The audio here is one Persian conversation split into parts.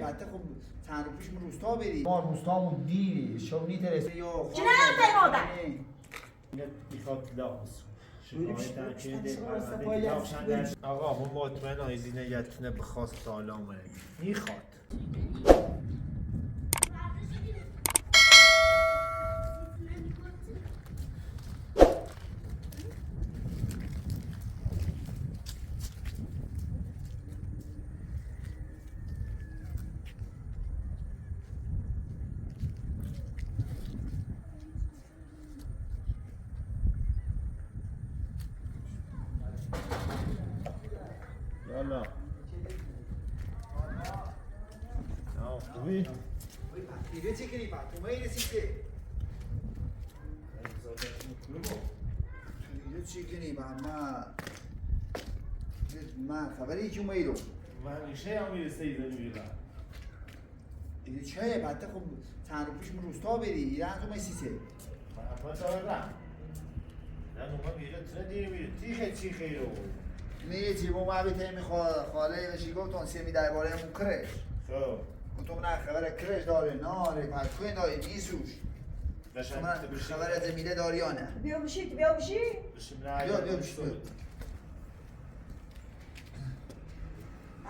بعد خب چند رو پیشمون روستا بریم ما روستامون دیری شونی ترسه یا چرا مادر میخواد لاغس آقا ما مطمئن آیزینه یتونه بخواست سالامه میخواد یالا خوبی؟ دیگه چی کنی بعد؟ اومه این رسیده دیگه چی کنی بعد من خبری که اومه رو من میشه هم میرسه ایده میرم دیگه چه بعد خب چند رو پیشمون روستا بری ایران تو میسیسه من دارم نه اومه میره تونه دیر میره تیخه چیخه رو میره چی با ما بیته خاله وشی گفتون سیمی در باره همون کرش خب گفتم نه خبر کرش داره ناره پرکوین داره نیسوش من خبر از میله داری یا نه بیا بشی بیا بشی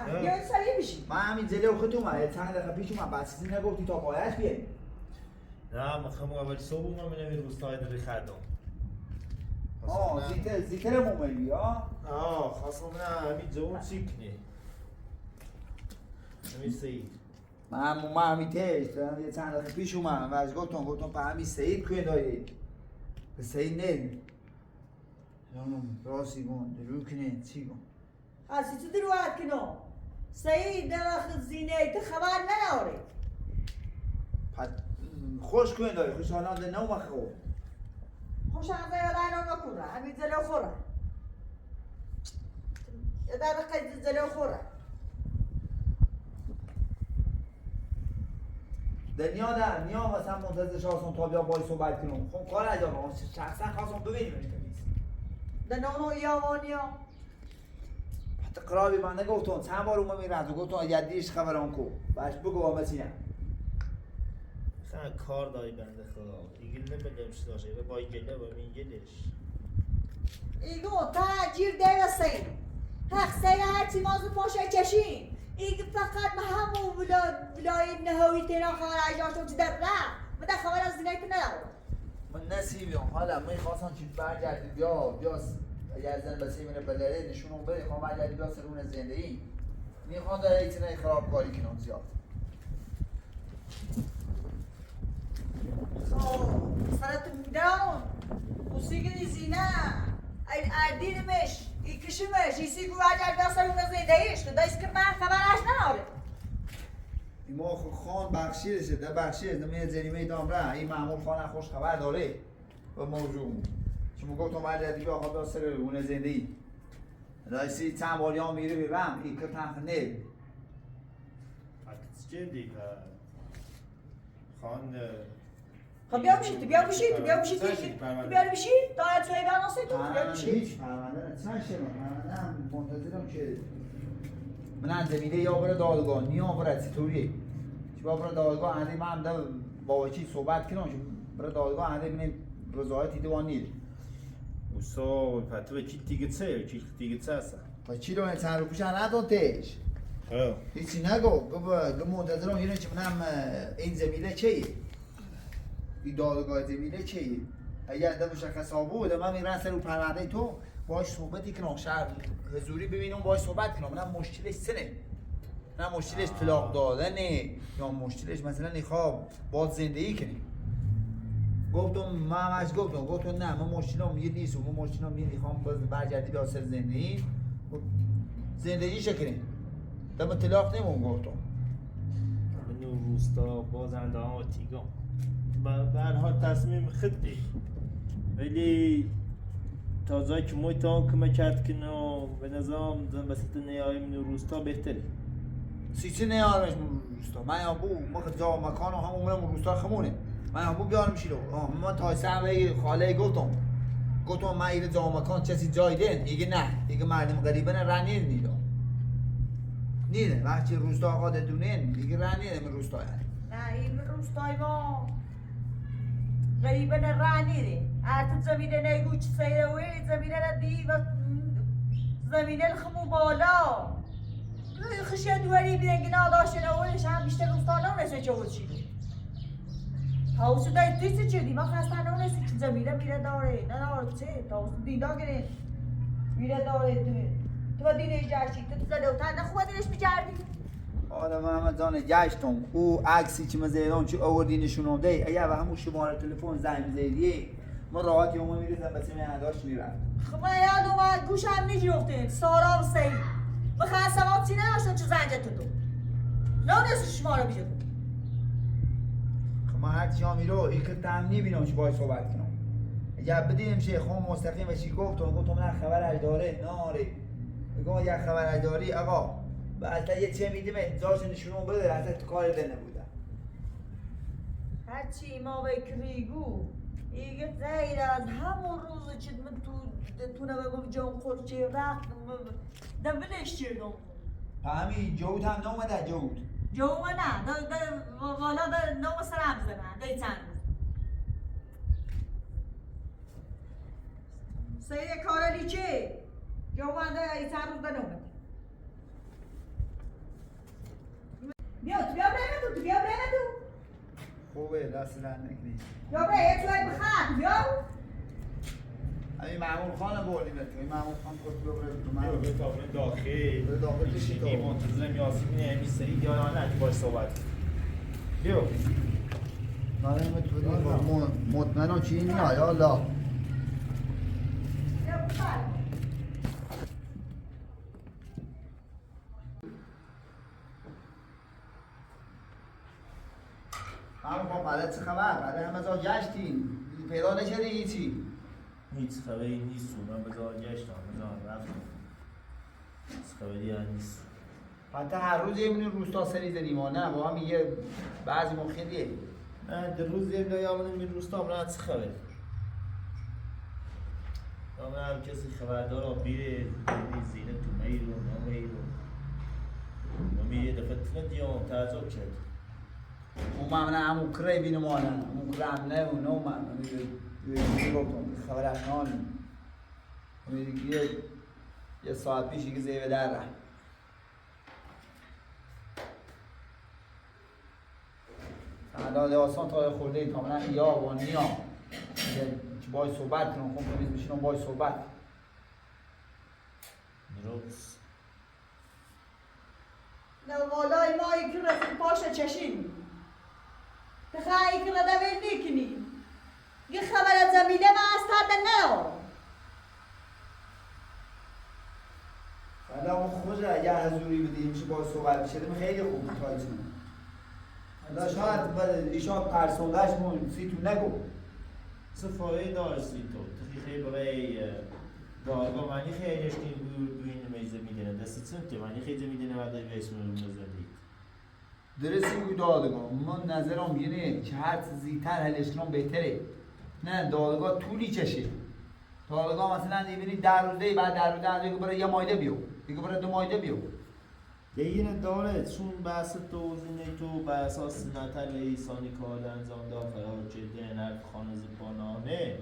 بیا سریع بشی من همین جلو خودتون چند دقیقه پیش اومد بس چیزی نگفتی تا پایش بیایی نه مخم اول صبح اومد میرم این روستای داری خردم زیتر موملی ها خواستم نه همین جون چیکنی همین سید من همین تشت یه چند دقیقه پیش اومد و از گفتم به همین سید کوی داری به سید نمی راستی گون درو کنه چی گون هستی تو دروات کنو سعید نوخت زینه ایت خبر نداره خوش کوی داری خوش حالان ده نو مخو خوش هم زیادان نکنه همین زلو خوره یه دقیقه زلو خوره دنیا در نیا مثلا منتظر شاسون تا بیا باید صحبت کنم خب کار ندارم شخصا خواستم ببینیم این کمیز دنانو یاوانیا حتی قرابی من نگفتم چند بار اومد میرد و گفتم یدیش خبران کو باش بگو آمد چیم خیلی کار داری بنده خدا ایگل نمیدم چی داشته با ایگله با میگلش ایگو تاجیر دیو سعید حق سعید هرچی مازو پاشه چشین ایگ فقط به همون ولای نهایی تینا خبر اجاشتون چی در رفت من خبر از زینه ایتو ندارم من نسیبیم حالا من خواستم چی برگردی بیا اگر زن بسیار منه بلره نشونم بده خواه برگردی بیا سرون زندگی میخوان داره ایتونه خرابکاری کنم زیاد سرت میدان موسیقی زینه این اردینمش این کشمش این سیگو برگرد بیا سرون زندگیش که دایست که من خبرش نداره ما خان بخشیرشه ده بخشیر ده جریمه دامره این معمول خانه خوش خبر داره و موضوع چون گفتم بعد دیگه آقا بیا سر اون زندگی دایستی چند باری ها میره بیرم این که تنخنه چه دیگه خان خب بیا بشید بیا بشید دارد سوی برناسه تو بیا بشید هیچ پرونده نه چند شما پرونده هم منتظرم که من زمینه یا برای دادگاه نیا برای چطوریه چه برای دادگاه هنده من هم ده با چی صحبت کنم برای دادگاه هنده من رضایتی دوان نیست اوسا پتو کی دیگه چه هستن پس چی رو من چند رو پیشن ندادش هیچی نگو گو منتظرم اینه که منم این زمینه چیه این دادگاه زمینه چیه اگر ده مشخص ها بود من میرن سر رو پرونده تو باش صحبتی کنم شهر حضوری ببینم باش صحبت کنم نه مشکلش سنه نه مشکلش طلاق دادنه یا مشکلش مثلا نخواب باید زندگی کنیم گفتم من گفتم نه من مشکلم یه نیست من مشکلم یه نخوام برگردی به سر زندگی شکنیم دم طلاق نمون گفتم من روستا بازنده ها تیگام برها تصمیم خطی ولی تازه که موی تا کمک کرد کنه به نظام بسیط نیای من روستا بهتره چی نیارمش من روستا من یا بو مخد جا مکانو هم عمرم روستا خمونه من یا بو بیارم شیلو من تایسه همه خاله گفتم من ایره جا مکان چسی جای دین ایگه نه ایگه مردم غریبه نه رنیر نیدم نیده وقتی روستا آقا دونین دیگه راه نیده من روستا نه این روستای ما غریبه راه نیده ارت زمینه نگوچ سیروی زمینه ندی و زمینه الخمو بالا خشیه دوری بیدن که ناداشته نوانش هم بیشتر روستا نونسه چه بود شیده تاوسو دای تیسه چه دی ما خسته نونسه که زمینه میره داره نه داره چه تاوسو دیدا گره میره داره تو دینه جرشی تو زده و تنده خوبه دینش میجردی حالا محمد جان گشتم او عکسی که مزیدان چه آوردی نشونم دی اگر به همون شماره تلفن زنگ میزیدی ما راحت یومو میریزم بس من نداشت میرم خب من یاد اومد گوشم میجوخته سارا و سید بخواستم آب چی نداشتن چه زنجه تو نونست شماره بیشه خب من هر چی ها میرو این که تمنی بینم چه باید صحبت کنم اگر بدینم شیخ هم مستقیم و چی گفتم نه خبر داره نه آره بگم یک خبر داری آقا بعد یه چه میدیم انتظارش نشونم بده حتی تو کار ده نبودم هرچی ما به کریگو ایگه غیر از همون روز چید من تو نبگم جام خورچه رفت دنبالش چیردم همین جود هم نامده جود جو نه والا نام سرم زنن دی چند روز سید کارلی چه؟ جو من دی چند روز دنومد بیا برای تو خوبه دست در نکنی بیا برای یه توی بخند بیا همین معمول خانه بردیم این معمول خان خود ببره تو من به تابلو داخل بشینی منتظرم یاسمین امی سری یا نه که باش صحبت بیا برای تو مطمئنم چی نیاد یا الله بیا بخند همون با بعد چه خبر؟ بعد همه جا گشتین پیدا نشده هیچی هیچ خبری نیست من بذار گشتم بذار رفتم هیچ خبری هم نیست حتی هر روز یه منو روستا سری زنیم و نه با هم یه بعضی مخیلیه نه در روز یه منو یا منو من روستا من چه خبر یا من هم کسی خبردار بیره زینه تو میرو نمیرو میره دفعه تلند یا تعجب کرد اون من همون کره بینم آنه همون کره هم نه و نو من میگه گفتم خبر احنانی میگه یه ساعت پیشی که زیوه در رفت حالا آسان تا خورده ای کاملا یا و نیا چی باید صحبت کنم خب میز بشینم باید صحبت درست نه والای ما یکی رفت پاش چشیم بخواه یکی را دوید نکنی یه خبر از زمینه ما از ترده نه حالا اون خوشه اگر حضوری بدیم چی باید صحبت بشه خیلی خوب تایتون حالا شاید ایشان پرسوندهش مون سیتون نگو صفایی دارستی تو خیلی برای دارگاه معنی خیلی اشتیم بوین میزه میدنه دستی چنته معنی خیلی میدنه بعد به اسم رو نزدید درستی بود دادگاه من نظرم اینه که هر زیتر حلشتران بهتره نه دادگاه طولی چشه دادگاه مثلا دیبینی در روزه بعد در روزه دیگه برای یه مایده بیو دیگه برای 2 مایده بیو دیگه داره چون بحث توزینه تو بر اساس نتل ایسانی کار انجام داد فرار جده نرد خانه زبانانه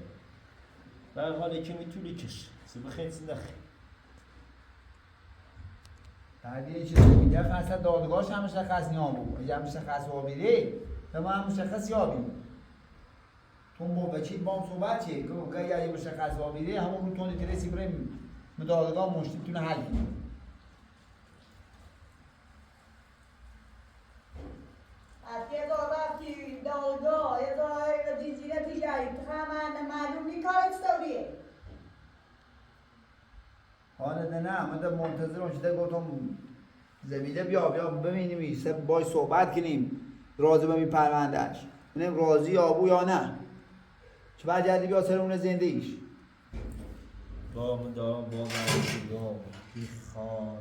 در حالی که میتونی کش سبه خیلی نخی در دیگه چیزی میگه اصلا دادگاهش هم مشخص نیامو اگه هم مشخص آبیده به ما هم مشخص یابیم تو با بچید با هم صحبت چیه که اگه مشخص آبیده همون رو تونی ترسی بریم دادگاه مشتی تونه حل کنیم یه دار رفتی دادگاه یه دار دیزینه تیجایی همه معلوم نی کارت ستوریه حالا نه من در منتظرم شده گفتم زمینه بیا ببینیم ایسته باید صحبت کنیم راضی به این پروندهش ببینیم راضی آبو یا نه چه بعد جدی بیا سر اون زندگیش با من دارم با بیخان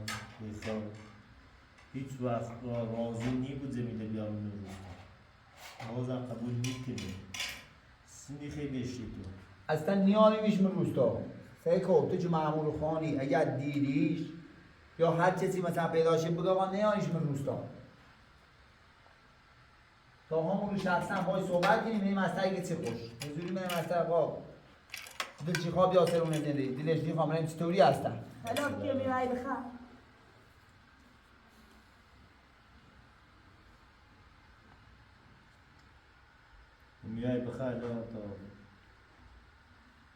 هیچ وقت راضی نی بود زمینه بیام رو بازم قبول میکنه سنی خیلی بشتی تو اصلا نیانی میش من روستا فکر تو چه معمول خانی اگر دیدیش یا هر کسی مثلا پیدا شه بگه آقا نیایش من روستا تا همون رو شخصا باید صحبت کنیم این مسئله که چه خوش حضوری من مسئله آقا دلچی خواب یاسرونه زنده دلش دی خواهم چطوری هستن حالا که میای بخواه میای بخیر تا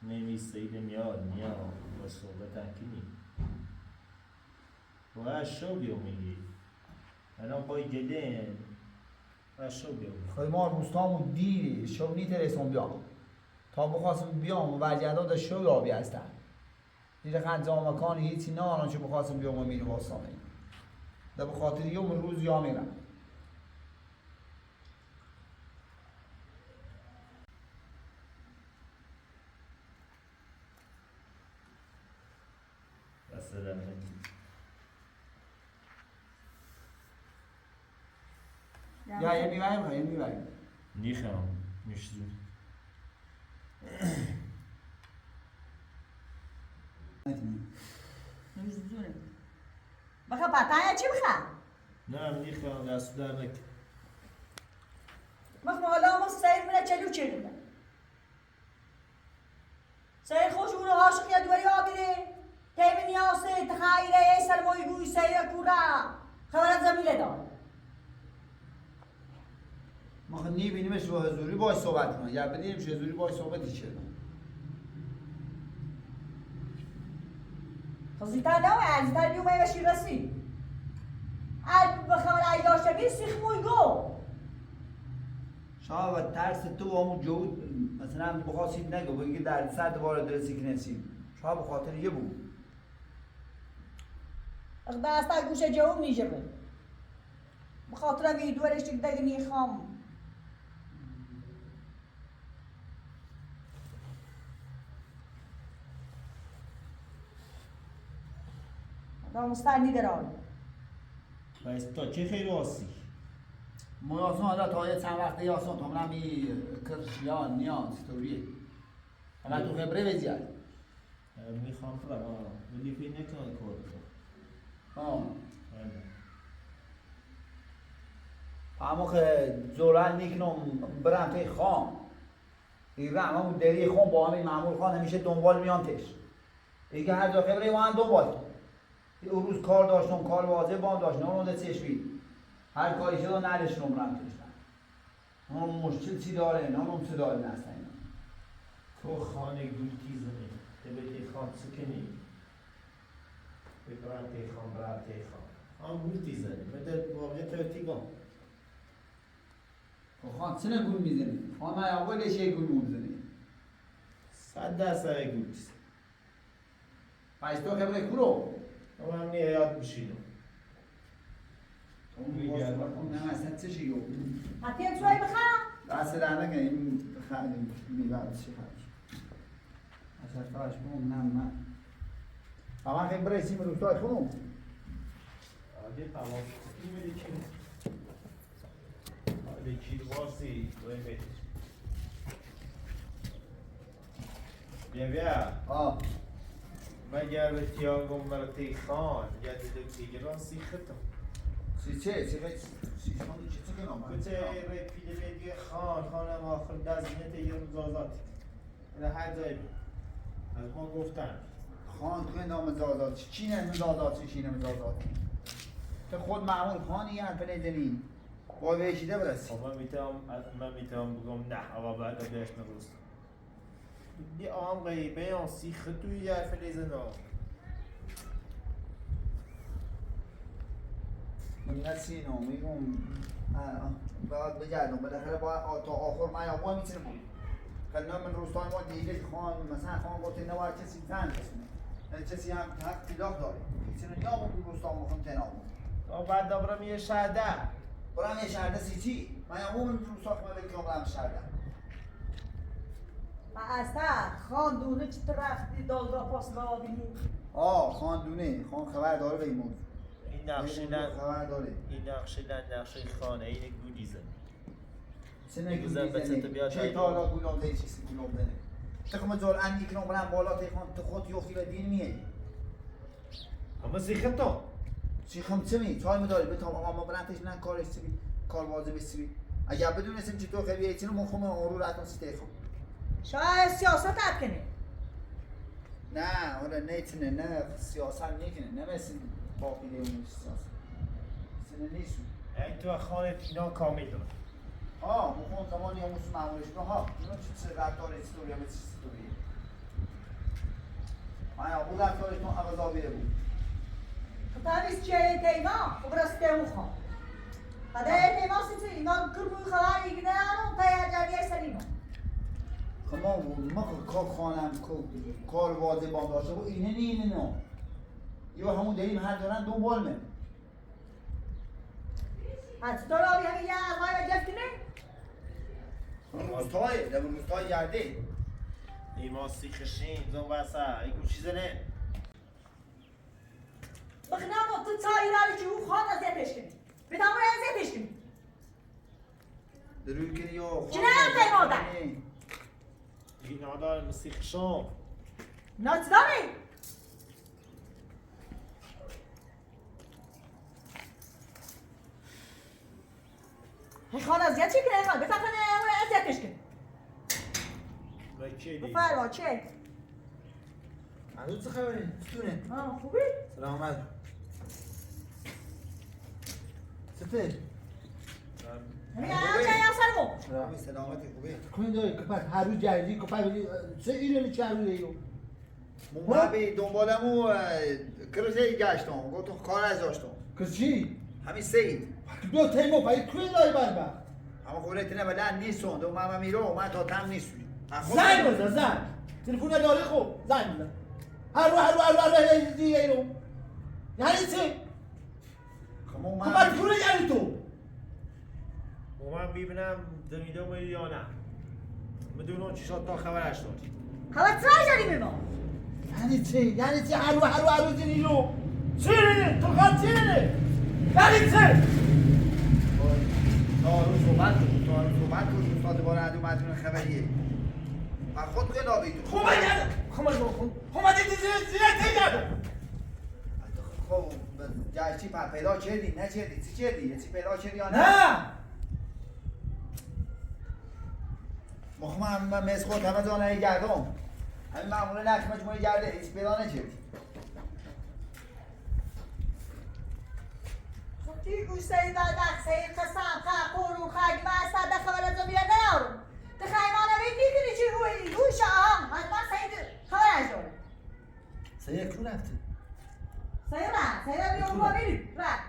نمیسته میاد با صحبت کنی و اشو بیو میگی الان بای گلین اشو بیو خیلی ما روستامون دیری شو نیترسون بیام تا بخواستم بیام و وجداد شو یابی هستن دیره خنجام مکان هیچی نه آنان چه بخواستم بیام و میرو باستانه در بخاطر یه اون روز یا میرم یا یه میبریم نیخم میشتون نمیزونه بخواه پتایا چی بخواه؟ نه نیخم دست در نکن بخواه حالا ما سیر منه چلو چلو سیر خوش اونو عاشق یا دوری آگیره تیم نیاسه تخیره سلموی گوی سیر کورا خبرت زمیله دار ما خب نیبینیمش با حضوری باید صحبت کنم یا بدیمش حضوری باید صحبتی چه خزیتا نوه ازیتا بیومه و شیرسی بخبر ایداشته بیر سیخ موی گو شاید ترس تو همون جو مثلا هم بخواستید نگو بگی در سر دوباره درستی که نسید شاید بخاطر یه بود دستا گوشه جوم نیجه بین بخاطرم یه دورش دیگه نیخوام مستنی دران بایست تا چه خیلی آسی؟ ما یاسون حالا تا یه چند وقته یاسون تا منم کرشیان نیاز ستوریه حالا تو خبره بزیاد میخوام فرا ولی فی نکنه کار اما که زوران میکنم برم توی خان دیگرم همون دری خان با همین معمول خان همیشه دنبال میانتش دیگه هر جا خبره ما هم دنبال اون روز کار داشتم کار واضح بام داشت نه اون چشمی هر کاری شد و نرش نمرم کشتن اون مشکل چی داره نه اون چی داره نستن اینا تو خانه گوتی زنی تبتی خان سکنی بکران تی خان برای تی خان آن گوتی زنی مدر واقعی تبتی گم خان چه گول میزنی؟ خان من اولش یه گول میزنی 100% گوتی پس تو خبره کرو اما هم نیاد بشینم اون میگرد نه اصلا چه شیگو حتیم سوی بخواه دست در نگه این خیلی میبرد چی خواهش اصلا خواهش بوم نه من اما خیلی برسیم روستای خونم آده تمام این میده که آده کیلواسی باید بیت بیا مگر به تیاگم برای خان یا دیدک دیگران سیختم چی کنم بچه روی پیده دیگه خانم آخر دزینت یه مزازاتی اینه هر جایی از ما گفتن خان توی نام زازات چی نه مزازات چی نه مزازات تو خود معمول خانی هم پنیدنی با ویشیده برسی خب من میتونم بگم نه اما بعد بهش نروست دی آم غیبه آن سیخ توی یه فلیزن ها من نسینو میگم باید بگردم بالاخره باید تا آخر من یا باید میتونه بود خیلی من روستان ما دیگه خان مثلا خان گفته نباید کسی زن کسونه کسی هم حق تلاف داره کسی یا بود روستان مخم تنام و بعد دابرم یه شهده برام یه شهده چی؟ من یا من روستان خمه بکنم برام شهده ما اصلا خان دونه چی رفتی دالگاه پاس با بینی خان دونه خان خبر داره به این موضوع این نقشیدن خبر داره این نقشه خانه این گودی زن چه نگو بزن بچه تو بیا چه تا حالا گولام ده چیزی گولام ده تکم زور اندی کنم برام بالا تیخان تو خود یختی به دین میه اما سیخت تو چی خمسمی تایم داری به تمام اما براتش نه کارش چی کار واجب چی اگر بدونستیم چی تو خیلی ایتینو مخم اون رو راتون سیتیخم شاید سیاست اب کنی نه اون نیتونه نه سیاست نکنه نه مثل باقی اون سیاست سن نیست این تو خانه اینا کامل داره مخم تمام یا موس معمولش رو اینا چه رفتار استوریا به چه استوری آیا بود رفتارش تو عوضابیه بود تمیز چه تیما و برسته مخم هذا تیما سیتی اینا کرمون خلاه ایگنه آنو تایه جریه سلیمه ما خانم کار واضح بان داشته بود اینه نه یا همون داریم هر دارن دنبال من حتی تو رابی همین یه اقای جفت کنه روستای در روستای گرده ایما سیخشین زن واسه ایگو چیزه نه بخنام تو تایی داری که او خان ازیتش کنی به دامون ازیتش کنی درود کنی یا چی نه تای مادر این آدار مسیخشان نات داری خان ازیت چی کنه خان بفرمانه ازیتش کنی بفرما چه؟ هنوز چه خبری؟ چطوره؟ خوبی؟ سلامت چطور؟ همین الان چه یا سرمو؟ سلامتی خوبه؟ کنی داری کپت هر روز جدیدی کپت بودی چه ایرانی چه روز ایو من به دنبالمو کروزه گشتم گفتم کار از داشتم کس چی؟ همین سید دو تیمو پایی کنی داری بربر اما خورده تنه بدن نیستون دو من میرو من تا تم نیستوی زنگ بزن زنگ تلفون داری خوب زنگ بزن هر رو دیگه ایرو یعنی چه؟ کپت کنی یعنی تو من ببینم دمیده باید یا نه بدون چی شد تا خبرش داد خبر ترای داری میما یعنی چه؟ یعنی چه هر رو زنی رو چی نده؟ تو خواهد چی نده؟ یعنی چه؟ تارو صحبت کن استاد بار عدو مدون خبریه و خود خیلی بیدون خب من زیره تیگردم خب چی پیدا کردی نه چی چی پیدا کردی یا نه مخمم من مثل خود همه دانه گردم همین معموله نقش مجموعه گرده هیچ پیدا نکردی تی گوشتایی داد دخصه قسم قورو خاک بسته ده خبر از بیاد نیارم ده خیمانه بید میکنی چی روی شام حتما سید خبر از داره سید کرو رفته سید بیام با میریم رفت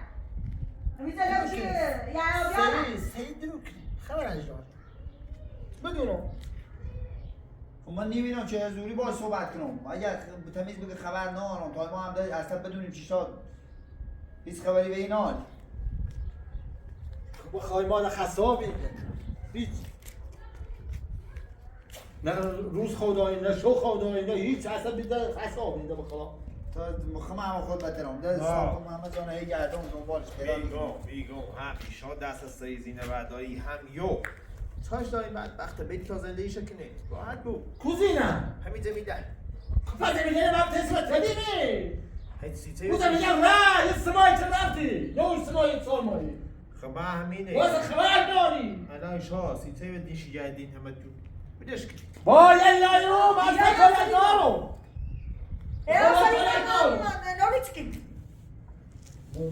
امیده لوشی یا بیانه سید درو کنی خبر از داره بدونم خب من نمیدونم چه زوری باید صحبت کنم اگر تمیز بگه خبر نارم تا ما هم داریم اصلا بدونیم چی شد هیچ خبری به این حال با خایمان خصابی هیچ نه روز خودایی نه شو خودایی نه هیچ اصلا بیده خصابی ده بخلا تا مخم همه خود بترم ده ساکم همه جانه گردم دنبالش پیدا بیگم هم ایشا دست سیزی نبردایی هم یو چاش داری بدبخت بیدی تا زندگی شکنه راحت بود کوزینم همین زمیدن خب زمیدن من تسمت تدیمی هیچ سیچه بودم میگم نه یه سمایی چه رفتی یا اون سمایی چال مایی خب همینه واسه خبر داری الان ایشا سیچه به دیشی گردین همه جو بدش کن با یه لایو من تکنه دارو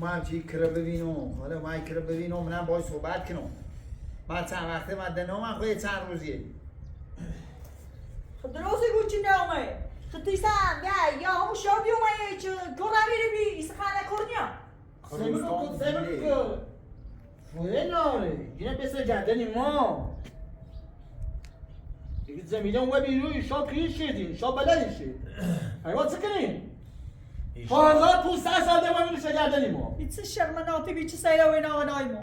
من چی کره ببینم حالا من کره ببینم منم باید صحبت کنم من چند وقته مدنه من خواهی چند روزیه خب درسته گوی چی نامه خب تیسم یا همون شابی اومه چه گره میری بی ایسا خانه کرنیا سمه کن فوه ناره اینه بسه گردنی ما دیگه زمینه اون بیروی شاب کریش شدیم شاب بلدی شد حیوان چه کنیم؟ 1500 سال ما میشه گردنی ما ایچه شرمناتی بی چه سیره و اینا آنای ما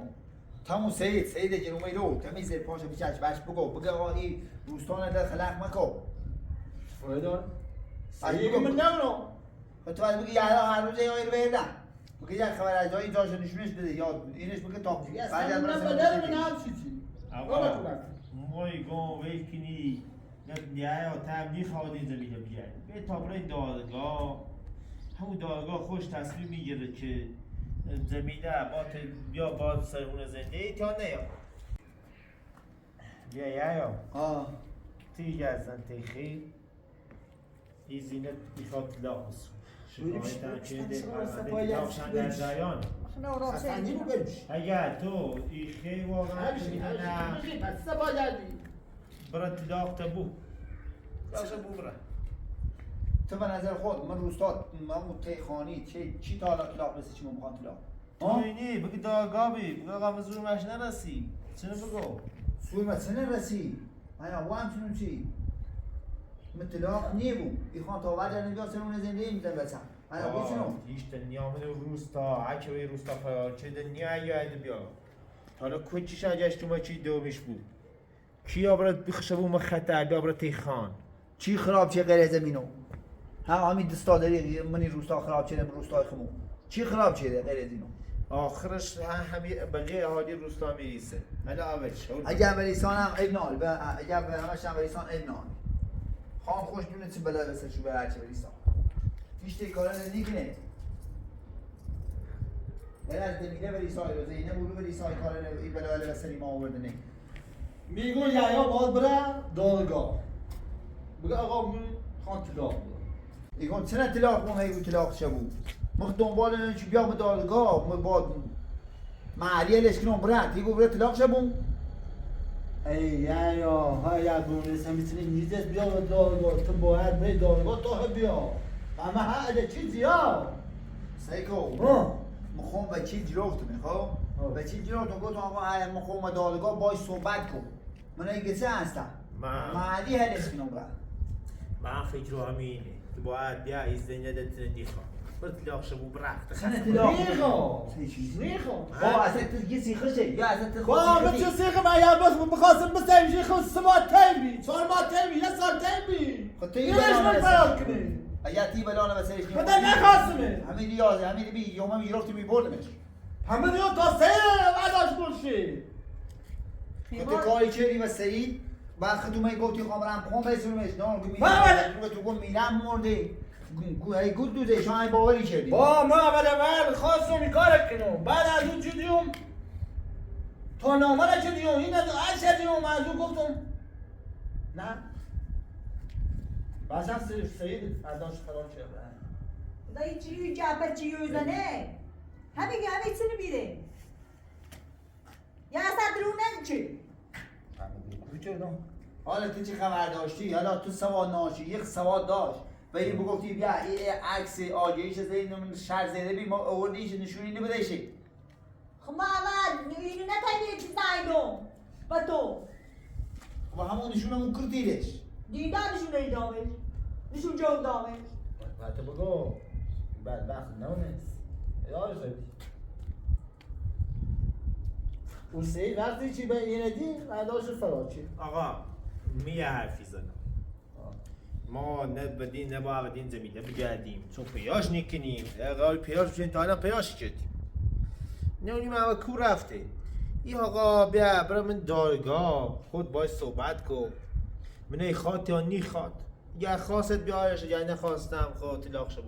تمو سید که رومی رو تمیز پاشو بیچش بش بگو آقا این روستان در خلق مکو فوه دار سیده من نمونو تو باید بگی یعنی هر روز یه رو بردم بگی یک خبر از جایی جاشو نشونش بده یا اینش بگه تاپ جوی اصلا من بدل من هم چیزی آقا موی گم ویل کنی یا تبلیغ خوادی زمینه بیاد به تا برای دادگاه همون دادگاه خوش تصمیم میگیره که زمینه با بیا با سرمون زنده ای تا نیا بیا یا تیج ازن تیخی ای زینت میخواد لاغس شکایت که ده پرونده در جریان حسنی رو برش اگر تو ایخی واقعا نه پس سبایدی برات لاغ تبو باشه بو برا تو به نظر خود من روستا من تیخانی چی تا حالا طلاق رسی چی من بخوام طلاق تو اینی بگی داگابی بگی آقا مزور مش نرسی چنو بگو سوی مثلا رسی من وام چنون چی من طلاق نیبو ایخوان تا وجه نبیا سرون زنده میزن بسم من بو چنو هیچ دنیا من روستا هکه به روستا خیال چه دنیا ایده بیا حالا کچیش اجاش تو ما چی دومیش بود کی آبرد بخشبو ما خطر بیا آبرد تیخان چی خراب چه غیر زمینو همین دستا داری منی روستا خراب چه روستا خمو چی خراب چه غیر از اینو آخرش همین بقیه اهالی روستا میریسه حالا اولش اگر بریسان هم ابنال اگر به همش هم بریسان ابنال خواهم خوش دونه چه بلای بسر شو به هرچه بریسان هیچ تیکاره نکنه باید از دمیده بریسای رو زینه برو بریسای کاره این بلای بسری ما آورده نه میگون یا باید بره دادگاه بگه آقا من خان طلاق بده ایگون چنه طلاق مون هیگو طلاق شبو مخ دنبال چی بیا دادگاه ما با معالیه لشکنون برد ایگو برد طلاق شبو ای یا ها یا دونستم میتونی نیزت بیا به دادگاه تو باید بری دادگاه تو بیا اما ها چیزی ها سیکو مخوام به چی جلوفتونه خب به چی جلوفتون گفتم آقا مخوام دادگاه باش صحبت کن من ایگسه هستم معالی لشکنون برد من فکر رو همینه که باید بیا از دنیا دلتن دیخواه برد طلاق شبو برخت سنه طلاق میخوام با اصلا تو یه سیخه شه یا اصلا تو با من چه سیخه من یا بس بخواستم بسیم خود 3 ماه تیمی 4 ماه تیمی 1 سال تیمی خود تو یه من فرار کنی اگر تی بلانه بسرش خدا نخواستمه همین ریاضه همین بی یوم میگرفتی میبردمش همه دیو تا 3 بعداش گلشی خود کاری چری و سعید وقت تو من گفتی خامرم خون بسرمش نه گفتی تو گفت میرم مرده هی گود دوزه شما های باوری کردی با ما اول خواستم این کار کنم بعد از اون چی دیوم تا نامه را چی دیوم این از هر چی دیوم از اون گفتم نه باشم سعید ازش خراب شد دایی چی جعبه چی یوزنه همه سنه بیره یا اصلا درونه چی حالا تو چه خبر داشتی؟ حالا تو سواد ناشی یک سواد داشت و این بگفتی بیا این عکس آجایش از این شهر زده بی ما آوردیش نشونی نبودهشه خب ما اول اینو نتایید چیز نایدم و تو و همون نشونمون کردیدش دیدن نشونه دامش نشون جو دامش حتی بگو بدبخت نونست یادش دادی اون سعید وقتی چی به اینه دید برداشت فرار چی آقا میه حرفی زدم ما نه بدین نه با بدین زمینه بگردیم چون پیاش نکنیم اقال پیاش بچین تا الان پیاش کردیم نونیم اما کو رفته ای آقا بیا برای من دارگاه خود باید صحبت کن من ای خواد یا نی خواد یا خواست بیایش یا نخواستم خود طلاق شد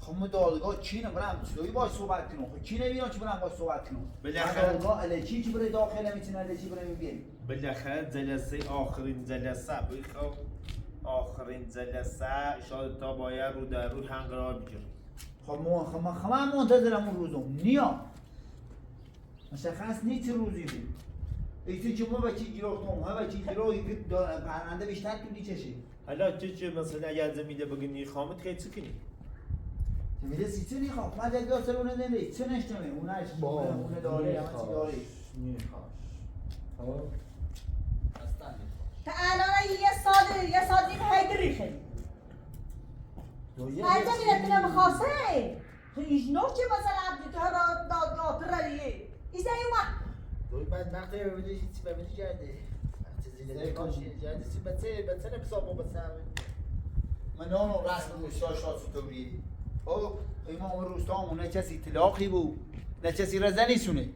خب ما دادگاه چی نبرم چطوری باید صحبت کنم خب چی نمیدونم چی برم باید صحبت کنم بالاخره دادگاه الکی چی برای داخله میتونه الکی برای میبینیم بالاخره جلسه آخرین جلسه بخواه آخرین جلسه شاید تا باید رو در رو هم قرار بگیرم خب من منتظرم اون روزم نیا مشخص نیست روزی بود ایتی که ما بچی گیرفتم ها بچی گیرو پرنده بیشتر تو دیچشه حالا چه مثلا اگر زمینه بگنی خامت خیلی چی کنی؟ زمینه سی چه نیخواه من جد بیاسر اونه نمیده چه نشتمه اونش اونه داره همه چی داره میخواش خب تا الان یه سال نیم هیدری خیلی هیدر میرتونه بخواسته خیش نوش چه مثلا تو را دادگاه ترلیه ایزه اومد دوی بعد وقتی ببینی هیچی ببینی جرده وقتی زیده کاشی جرده چی بچه نبسامو بسامه من نانو رسم روستا شاد ستوریه خب امام روستامون نه کسی طلاقی بود نه کسی رزنی سونه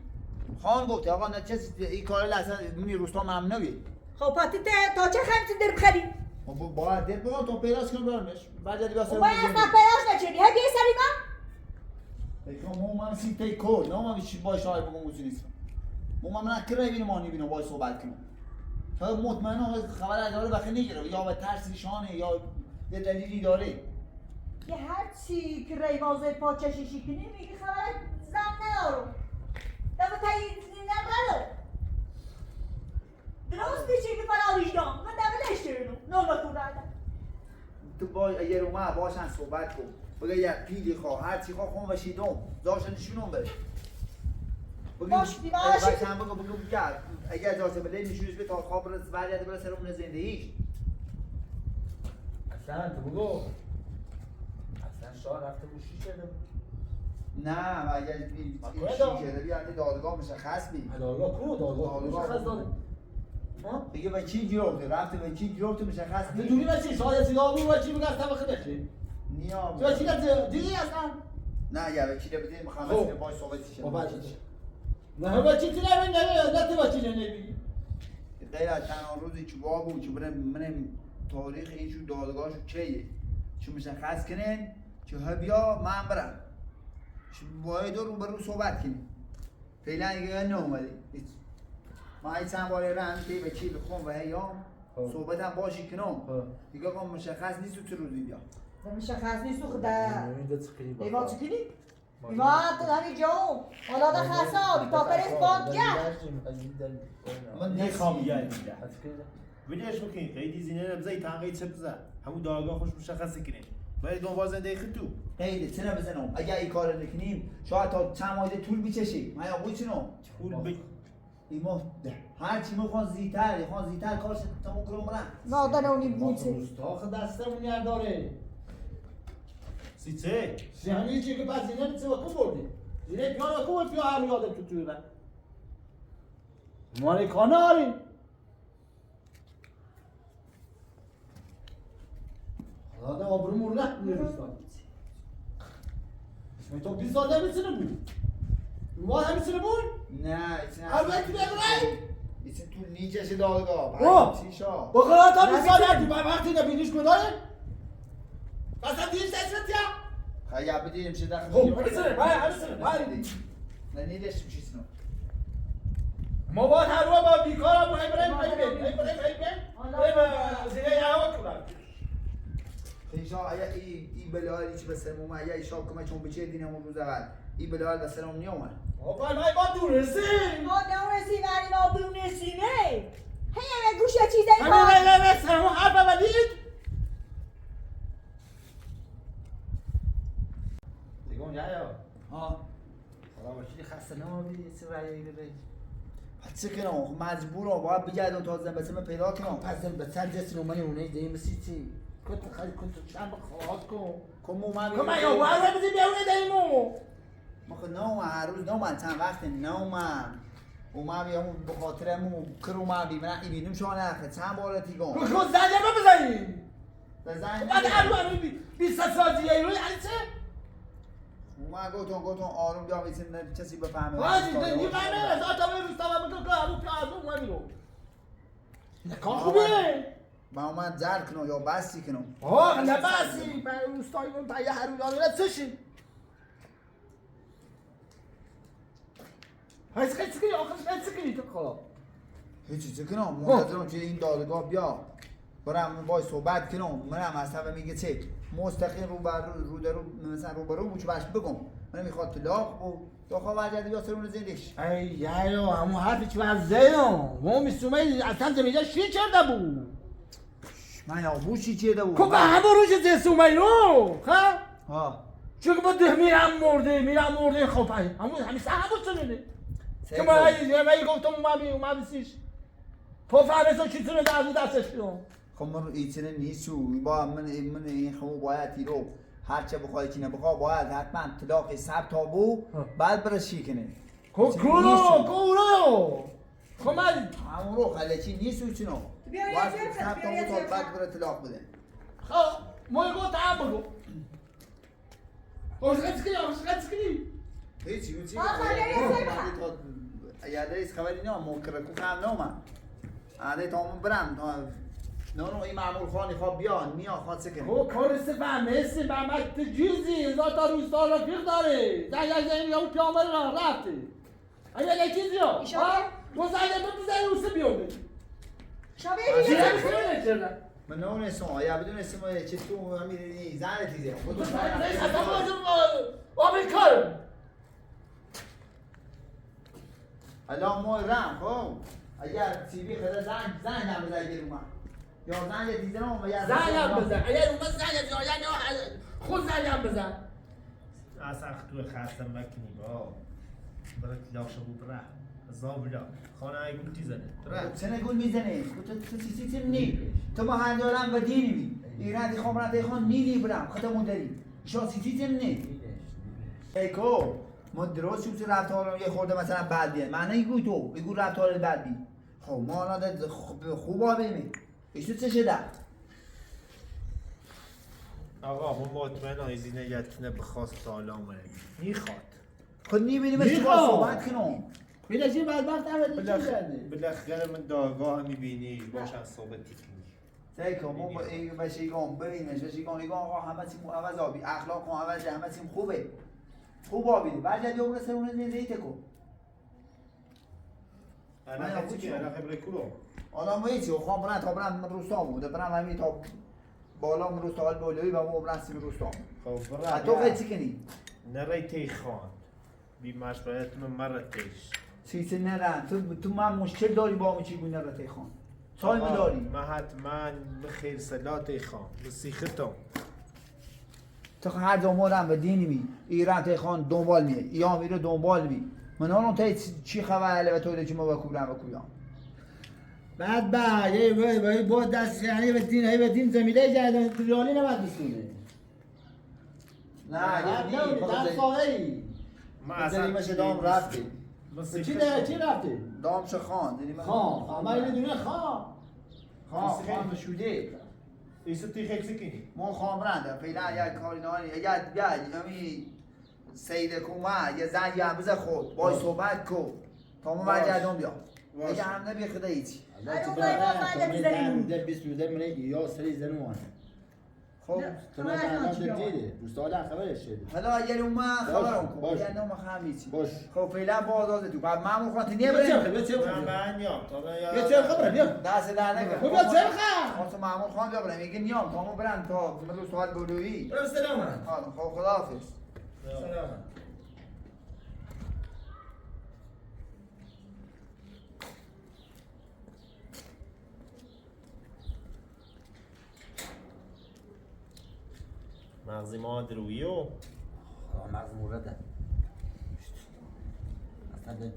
خان گفت آقا نه کسی این کار لحظه منی روستا ممنوعه خب پاتی تا چه خمسی در بخری؟ خب باید دل بگم تو پیراز کنم برمش بعد جدی بیاسر باید اصلا پیراز نچنی های بیه سری من؟ مو من سیتی کد نه من چی باش های بگم موسی نیست مو من نکره ببینم مانی ببینم باید صحبت کنم تا مطمئنم خبر داره بخیر نگیره یا به ترس نشانه یا یه دلیلی داره که هر چی که ریوازه پاچشیشی کنی میگی خبر زن ندارم دفعه تایی نبرو درست بیچی که فرادیش دام من دفعه لشترینو نوبه کردم تو با یه رومه باشن صحبت کن بگه یک پیلی خواه هر چی خواه خون بشیدم زاشن نشونم بره باش دیواشی بگو کرد اگر اجازه بده نشونش به تا خواب برس برگرده برس سر اون زندگیش اصلا تو بگو اصلا شاه رفته بوشی شده نه اگر این چی شده بیاد دادگاه مشخص بی دادگاه کو دادگاه مشخص داده دیگه به کی گرفته رفته به کی گرفته مشخص تو جوری بچی شاید سیگار بود بچی میگه اصلا بخیر بچی نیام تو چی دیگه اصلا نه یا وکیل بده میخوام باش صحبت شه بچی نه بچی تو نه تو بچی نمیگی غیر از تنها روزی که بود که من تاریخ این دادگاهش چیه چه مشخص کنن که بیا من برم باید رو به رو صحبت کنیم فعلا دیگه نه اومده ما این چند بار رم که وکیل خون و هیام صحبت هم باشی کنم دیگه قام مشخص نیست تو روزی بیا مشخص نیست خدا ایوا چی کنی؟ ایوا تو همین جاو حالا ده خساب تا پرس باد گرد من نخوام یاد میده وليش ممكن قيدي زينه بزي تاع قيد شبزه همو داغا خوش مشخص کنیم باید دو زنده خطو قید چه بزنم اگر این کار نکنیم شاید تا چند ماه طول بکشه من یا بوچنو طول ایما هر چی میخوان زیتر کارش تموم کنم برن نادن اونی بوچه روستاخ دستمون یاد داره سیچه همین چی که بعد زینه نیست و کو بردی زینه پیانو کو بود پیانو یادم تو توی من ماری کاناری حالا آبرو مرده میرستان اسم تو 20 ساله میتونه بود ما هم میتونه بود نه البته ببرای ایسه تو نیچه دادگاه چی شا با خدا تا 20 ساله دی وقتی نبینیش کدای اصلا دیش دستت یا خیلی بدیم چه داخل خب هرسه نه نیدش میشه سنو ما باید هر رو با بیکارم بریم زینه هوا کنم خیشا ایا ای بلالی چی بسرموم ایا ای شاب کما چون بچه دینمون روز اول ای بلال بسرموم نیومد آقا ما دونستیم ما دونستیم ولی ما دونستیمه هی گوشه چیزایی همین بسرمون حرف ولید دیگه اونجا یا خدا وکیلی خسته نمابی چه رایی بده پس چه کنم مجبورم باید بگردم تا زنبسه پیدا کنم پس به سر جسر اومانی اونه دیگه مثل چی کنت خیلی کنت چند بخواهد کن کمو من کم یا باید بزی بیاونه دیمو مخه نوم هر روز نوم چند وقت نوم اومم بیامون به خاطرمو کرومم بیبینم ایبینیم شما نخه چند بار تیگم خود زنجه رو بزنی بزنی بعد هر رو 20 سال دیگه روی یعنی چه؟ اومم گوتون آروم بیام ایسیم کسی بفهمه واجی دنگی بینه از آتا به روستا و بکن که همون پیازو اوممی رو نکان خوبه با اومد زرد کنم یا بستی کنم آه نه بسی به روستایی من پایه هر روی آدره چشی هیچ خیلی سکنی آخرش خیلی سکنی تو خواه هیچی چه کنم منتظرم که این دادگاه بیا برم باید صحبت کنم منم از طبع میگه چه مستقیم رو مثلا رو برو بوچه بش بگم من میخواد طلاق و داخل وجده بیا سرون زندگش ای یایو همون حرفی چی من زیدم ما میسومه اصلا زمیده شی کرده بود من یا بوچی چیده بود که به همون روش زیسومه رو ها چون که با ده میرم مرده خب همین همون چنونه که ما هایی گفتم اومد بسیش تو فهمه چی تونه دستش کنم خب من ایچنه نیستو با من این خمو باید تیرو هرچه بخوای چی نبخواه باید حتما طلاق سب تابو بعد برشی کنه کورو خب من همون رو خلچی نیستو چنو باید سب تابو تا بعد بره طلاق بده خب ما یه گفت هم بگو آشقت کنی هیچی یاده ایست خبری نیم موکره کو خم نومن عاده تا همون برم تا نه این معمول خانی خواب بیان میان خواد سکنه خب کارست فهمیستی محمد تجیزی هزار تا روستا رفیق داره زنگ یا اون پیامبر راه رفته اگه لکیزی ها گذاره بزنی روسه بیاره شبیه چیزی دیگه نمیشه من نونستم یا بدون اسم چه تو همین زن تیزه خودتون آمریکا الان ما رم خب اگر تیوی خدا زنگ هم بزن اگر اومد یا زنگ تیزه نمون یا زنگ بزن اگر اومد زنگ بزن خود زنگ بزن اصلا تو خستم مکنی با برای تلاشه بود بره زابلا خانه ای گوتی زنه چه نگول میزنه تو چیزی نی تو ما هندارم و دینی می ایران دی خمران دی خان نی برم خودمون داریم شما چیزی نی ایکو ما درست شو رفتار یه خورده مثلا بد بیاد من نگوی تو بگو رفتار بد بی خب ما الان خوبا ببین ایشو چه شده آقا ما مطمئن آیزی نگتونه بخواست سالا اومد میخواد خود میبینیم چی با صحبت کنم بیدشی بدبخت اولی چی شده بالاخره من داگاه میبینی باشن صحبتی کنی ایکو ما با این بشیگان ببینش بشیگان ایگان آقا همه چیم عوض آبی اخلاق و عوض همه چیم خوبه خوب آبیده برجد یا برسه اون زنده تکو انا چی که انا خبره کلو حالا ما هیچی خوام برن تا برن روستا بوده برن همین تا بالا روستا حال بولوی و ما برن سیم روستا خب تو قیچی کنی نرای تی خان بی مشورت من مرد تیش چیزی نرن تو من مشکل داری با همه چی گونه را تی خان سال می داری من حتما بخیر سلا تی خان بسیختم تو هر جا مورم و دینی می ایران تی خان دنبال میه یا میره دنبال می من آنم تا چی خبر علی و توله که ما بکورم و کویام بعد یه با دست یعنی به دین زمینه جردن ریالی نباید بسونه نه یه در ساله من دیریمش دام رفتی چی رفته؟ دامش خان خان من اینه دونه خان خان شوده ایسو تی خیلی سکنی ما خامرنده فعلا اگر کاری نهانی اگر همی سید کومه یه زنگ هم بزن خود باید صحبت کن تا ما برگردون بیام اگه هم نبیه خدا هیچی خب تو من الان دیده دوستان خبرش شده حالا اگر اومد خبرم کن باش. اگر نه هم هیچی باش. خب فعلا بازازه تو بعد من خواهد نیه بیا بریم من نیام تا بیا چه خبره بیا دست در نگه خب بیا چه خبر خواست معمول خان بیا بریم میگه نیام تا ما برن تا مدرس سوال بلویی برو سلام خب خداحافظ سلام مغزی ما درویو مغز مورده اصلا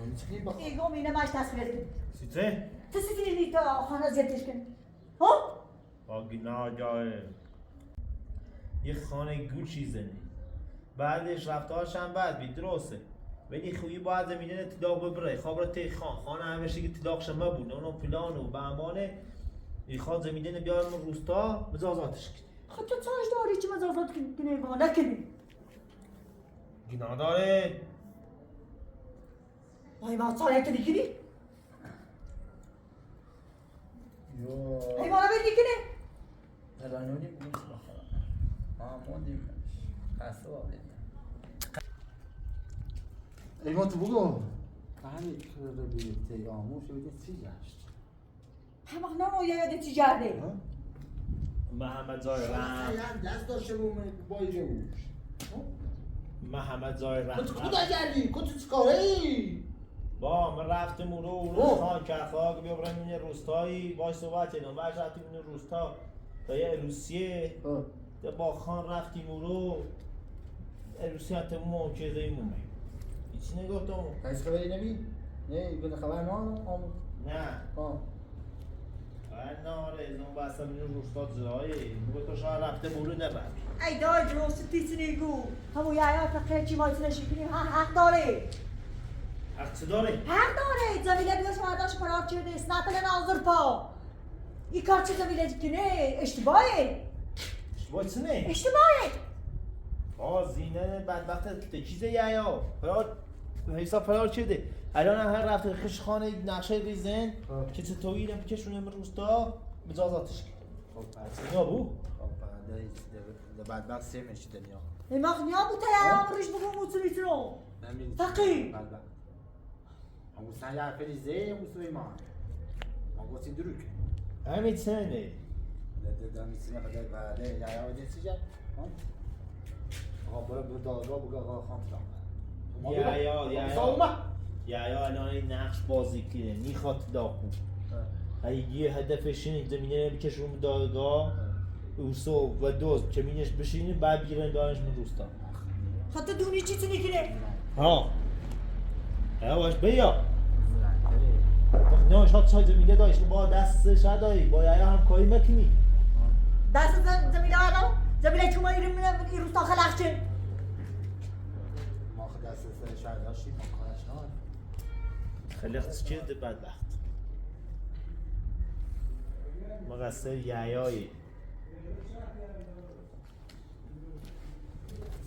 نمی‌تونی بخوام ایگو اینه ماش تصویر کن سیته؟ تو سیدی تا خانه زیادش کن ها؟ با گناه جای یه خانه گوچی زنی بعدش رفتارش هم بعد بی درسته ولی خویی باید زمینه تداغ ببره خواب را تی خانه همشه که تداغش ما بود اونو پلان و بهمانه میخواد زمینه بیارم روستا مزازاتش کنی خب تو چاش داری چی مزافات کنی با نکنی گناه داره وای ما چاره کنی کنی ای مالا بدی کنی الانونی بود آموندیم خسته بابید ایمان تو بگو همین کرده بیده تی آموش بیده چی گشت همه نمو یاد چی جرده محمد زایر دست داشته بود با ایجا بود محمد زایر کجا گردی؟ کجا چکاره ای؟ با من رفتم رو خان کفاق بیا برم این روستایی باش صحبت کردم بعد رفتیم این روستا تا یه روسیه با خان رفتیم رو روسیه حتی موجزه ایمونه هیچی نگفتم کسی خبری نبی؟ نه بده خبر نه آمون نه آه باید ناره از اون بستم این روستا زرایی بگو تو شاید رفته مورو نرفت ای دای درست تیسی نیگو همون یه حیات خیلی مایتی نشکنی حق داره حق چه داره؟ حق داره زمینه بیاش مرداش پراب کرده سنتل ناظر پا این کار چه زمینه کنه اشتباهه اشتباه چه نه؟ اشتباهه زینه بدبخت چیزه یا فراد حساب فرار شده الان هر رفته خشخانه نقشه ریزن که چطوری اینم بکشونم روستا مجازاتش کرد یا بو ده بدبخت سیمش دنیا مخنیا بود تیارم ریش بگم موتوریترو تقی همون سن یه فریزه همون سویمان ما گوشی دروک همین سنه ده میسیمه خدا بعده یا ودین سیجا آقا برو دادگاه بگو آقا خان یا الان این نقش بازی کنه میخواد داخو یه هدفش اینه زمینه بکشون دادگاه اوسو و دوست کمینش بشینه بعد بیرن دانش من روستا خاطر دونی چی تونی کنه ها واش بیا نه شاید زمینه داشت با دستش دایی با یا همکاری میکنی دست زمینه آدم زمینه چوما این روستا خلق چه ما خود دست شاید داشتیم ما کارش نان خلقت چیه ده بدبخت مقصر یعیایی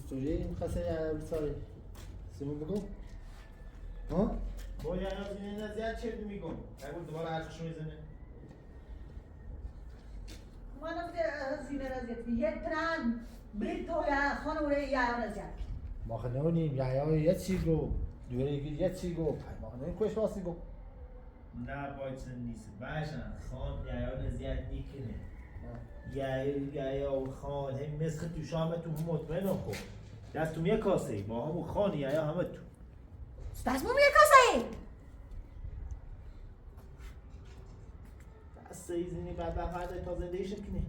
سوری میخواسته یه ساری سیمون بگو ها؟ با یعیا زینه نزیاد چه میگم اگه دوباره عرقشو میزنه من زینه رزیت یه تران بریت تویا خانوره یا رزیت ما خود نمونیم یه چی گو دوره یه چی گو ما خود نمونیم کش واسی گو نه باید نیست باشن خان یعیا نزیاد میکنه یا خان هم مثل تو شامتون مطمئنم کن دستم یه کاسه با همون خانی یا همه تو دستمون یه کاسه دست ایزینی بعد فرد تا زندهیش کنی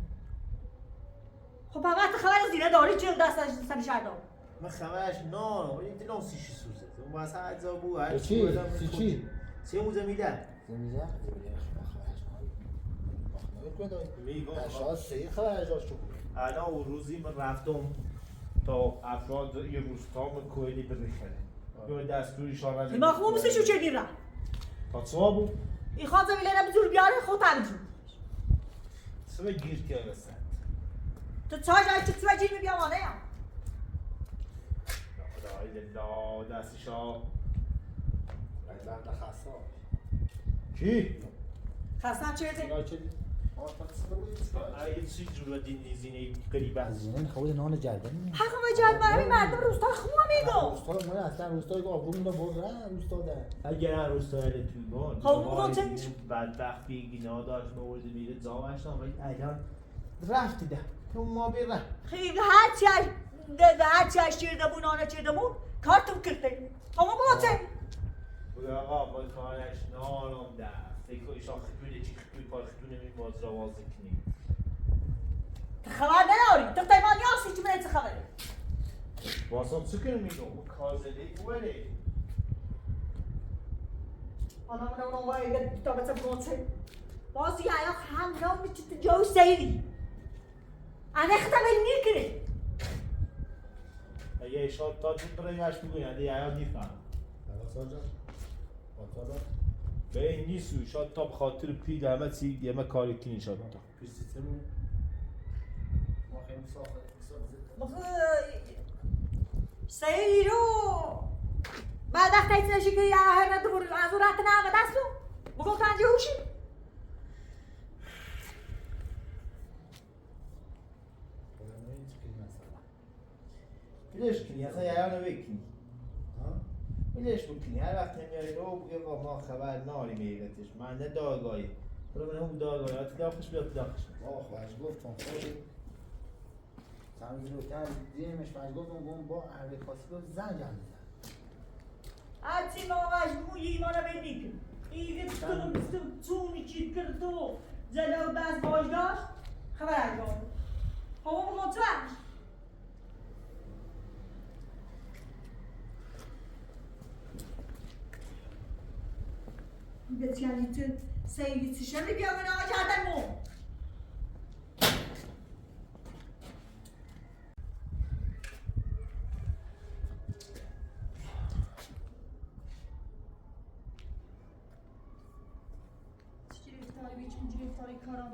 خب فقط خبر زینه داری چه دستش سر شردم من خبرش نه این دلم سیشی سوزه اون واسه اجزا بو هر چی؟ چی؟ سی موزه میده زمیده؟ میگم شاید سه خبرش داشت الان اون روزی من رفتم تا افراد یه روستا من کوهلی بریخنه به دستوری شارن ما خوب موسیشو چه دیره تا صبح این خواهد زمینه رو بزرگ بیاره خود تبجون سوه گیر که رسد تو چای جای چه توی جیر بیام آنه هم لا دستشا بدبخت خسته کی؟ خستم چه دی؟ اگه چی جور دین زینه قریبه است زینه خود نان جردن حقا و جد برمی مردم روستا خوب میگو روستا من اصلا روستایی که آبرومون رو برده روستا ده اگر هر روستای تویبان خب اون چه بدبخت بیگینا داشت مورد میره زامش ولی الان رفتی ده اون ما بیره خیلی هرچی از چیرده بون آنه چیرده بون کارتم کرده همه با چه؟ بوده آقا با کارش نارم ده فکر ایشان خطونه چی خطوی پار خطونه می باز را وازه کنی خبر نداری تو تایمان یاسی چی منه چه خبره باسم چه کنم میگم کازده بوله آدم نمونم باید تا بچه بروچه بازی آیا هم نمی چی تو جو سیری آنه خطا بلی نیکنه اگه ایشان تا چون برایش بگوی یعنی یا نیفهم به این نیستو شاید تا بخاطر پیل همه چی همه کاری کنی شاید تا سیری رو بعد وقتی ایتی نشی که یه هر ندور از او رات نه دستو بگم تنجه هوشی بیلش کنی اصلا یه رو بکنی بیلش بکنی هر وقت نمیاری رو بگه با ما خبر ناری میگتش من نه داگاهی برو من هم داگاهی ها تداخش بیا تداخش آخ واش گفتم خیلی سمزلوتر دیمش واش گفتم گم با عربی خاصی گفت زن جمع زن هرچی ما مجموعی ایمانه بینی کن ایگه بستم چونی چید کرد تو جلو دست باش داشت خبر انجام همه بگم چه بسیاری تو سیدی چشم بیا من آقا کردن مو چجوری افتاری بیچون جوری افتاری کارا